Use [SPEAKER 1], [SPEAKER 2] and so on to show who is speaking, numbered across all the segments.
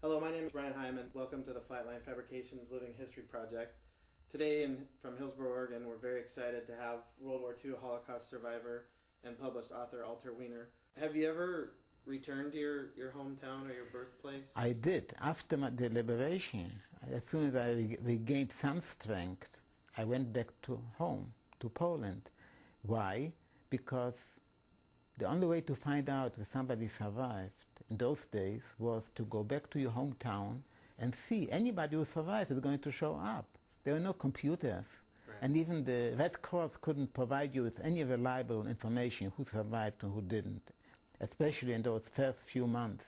[SPEAKER 1] Hello, my name is Brian Hyman. Welcome to the Flightline Fabrications Living History Project. Today from Hillsboro, Oregon, we're very excited to have World War II Holocaust survivor and published author Wiener. Have you ever returned to your hometown or your birthplace?
[SPEAKER 2] I did. After the liberation, as soon as I regained some strength, I went back to home, to Poland. Why? Because the only way to find out if somebody survived in those days was to go back to your hometown and see anybody who survived is going to show up. There were no computers.
[SPEAKER 1] Right.
[SPEAKER 2] And even the Red Cross couldn't provide you with any reliable information who survived and who didn't, especially in those first few months.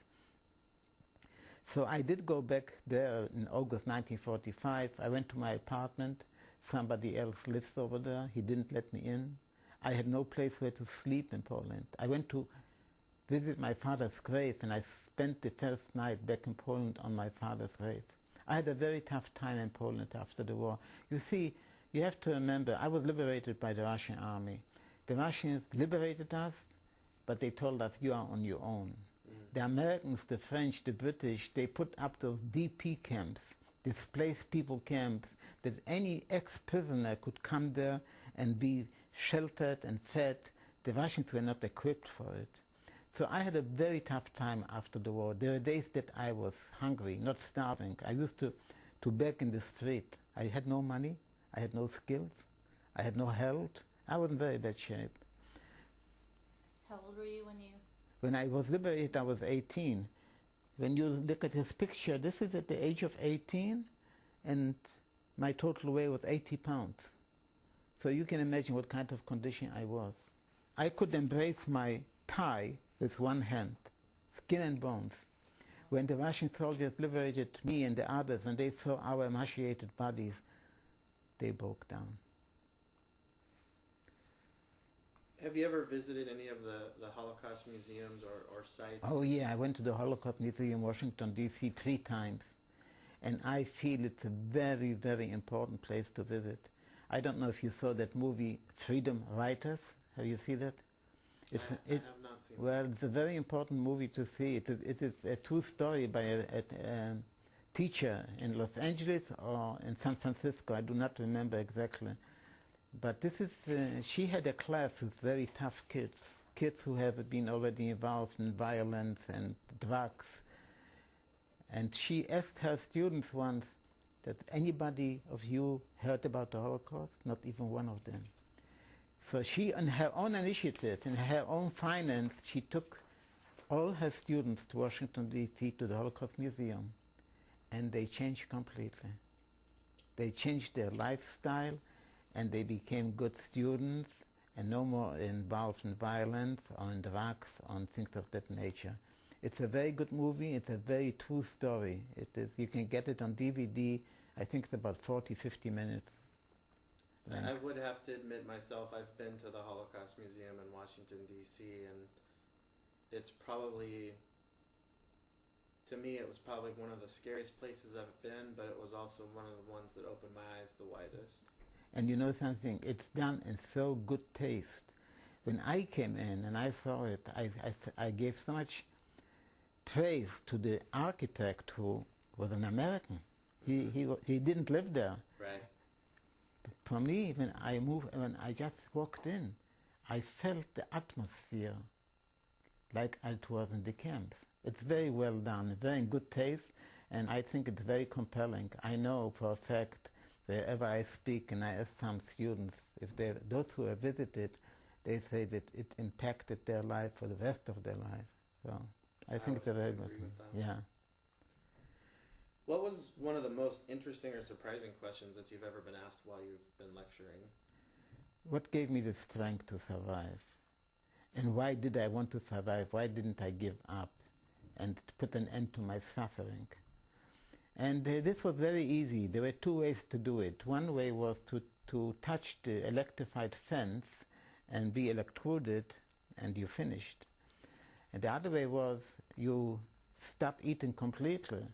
[SPEAKER 2] So I did go back there in August 1945. I went to my apartment. Somebody else lives over there. He didn't let me in. I had no place where to sleep in Poland. I went to visit my father's grave, and I spent the first night back in Poland on my father's grave. I had a very tough time in Poland after the war. You see, you have to remember, I was liberated by the Russian army. The Russians liberated us, but they told us, you are on your own. The Americans, the French, the British, they put up those DP camps, displaced people camps, that any ex-prisoner could come there and be sheltered and fed. The Russians were not equipped for it. So I had a very tough time after the war. There were days that I was hungry, not starving. I used to beg in the street. I had no money, I had no skills, I had no health. I was in very bad shape.
[SPEAKER 3] How old were you when you...
[SPEAKER 2] When I was liberated, I was 18. When you look at this picture, this is at the age of 18, and my total weight was 80 pounds. So you can imagine what kind of condition I was. I could embrace my thigh with one hand, skin and bones. When the Russian soldiers liberated me and the others, when they saw our emaciated bodies, they broke down.
[SPEAKER 1] Have you ever visited any of the Holocaust museums or sites?
[SPEAKER 2] Oh yeah, I went to the Holocaust Museum in Washington, D.C. 3 times. And I feel it's a very, very important place to visit. I don't know if you saw that movie, Freedom Writers. Have you seen that?
[SPEAKER 1] I have not seen it.
[SPEAKER 2] Well, it's a very important movie to see. It is a true story by a teacher in Los Angeles or in San Francisco. I do not remember exactly. But this is, she had a class with very tough kids who have been already involved in violence and drugs. And she asked her students once that anybody of you heard about the Holocaust? Not even one of them. So she, on her own initiative, in her own finance, she took all her students to Washington, D.C., to the Holocaust Museum, and they changed completely. They changed their lifestyle, and they became good students, and no more involved in violence, or in drugs, or things of that nature. It's a very good movie. It's a very true story. It is. You can get it on DVD. I think it's about 40, 50 minutes.
[SPEAKER 1] I would have to admit myself, I've been to the Holocaust Museum in Washington, D.C., and it's probably, to me, it was probably one of the scariest places I've been, but it was also one of the ones that opened my eyes the widest.
[SPEAKER 2] And you know something? It's done in so good taste. When I came in and I saw it, I gave so much praise to the architect who was an American. He didn't live there.
[SPEAKER 1] Right.
[SPEAKER 2] For me, when I just walked in, I felt the atmosphere like it was in the camps. It's very well done, very in good taste, and I think it's very compelling. I know for a fact, wherever I speak and I ask some students, if those who have visited, they say that it impacted their life for the rest of their life. So I think it's a very good thing. Yeah.
[SPEAKER 1] What was one of the most interesting or surprising questions that you've ever been asked while you've been lecturing?
[SPEAKER 2] What gave me the strength to survive? And why did I want to survive? Why didn't I give up and put an end to my suffering? And this was very easy. There were 2 ways to do it. One way was to touch the electrified fence and be electrocuted, and you finished. And the other way was you stop eating completely.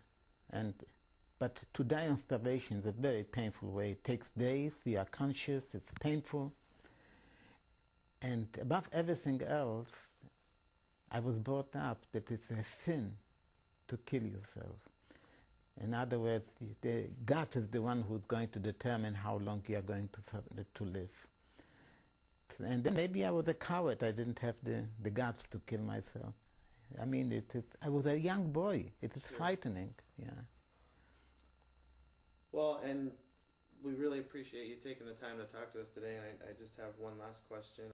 [SPEAKER 2] But to die on starvation is a very painful way. It takes days, you are conscious, it's painful. And above everything else, I was brought up that it's a sin to kill yourself. In other words, the God is the one who's going to determine how long you are going to live. And then maybe I was a coward. I didn't have the guts to kill myself. I mean, I was a young boy. It is frightening. Yeah.
[SPEAKER 1] Well, and we really appreciate you taking the time to talk to us today. And I just have one last question.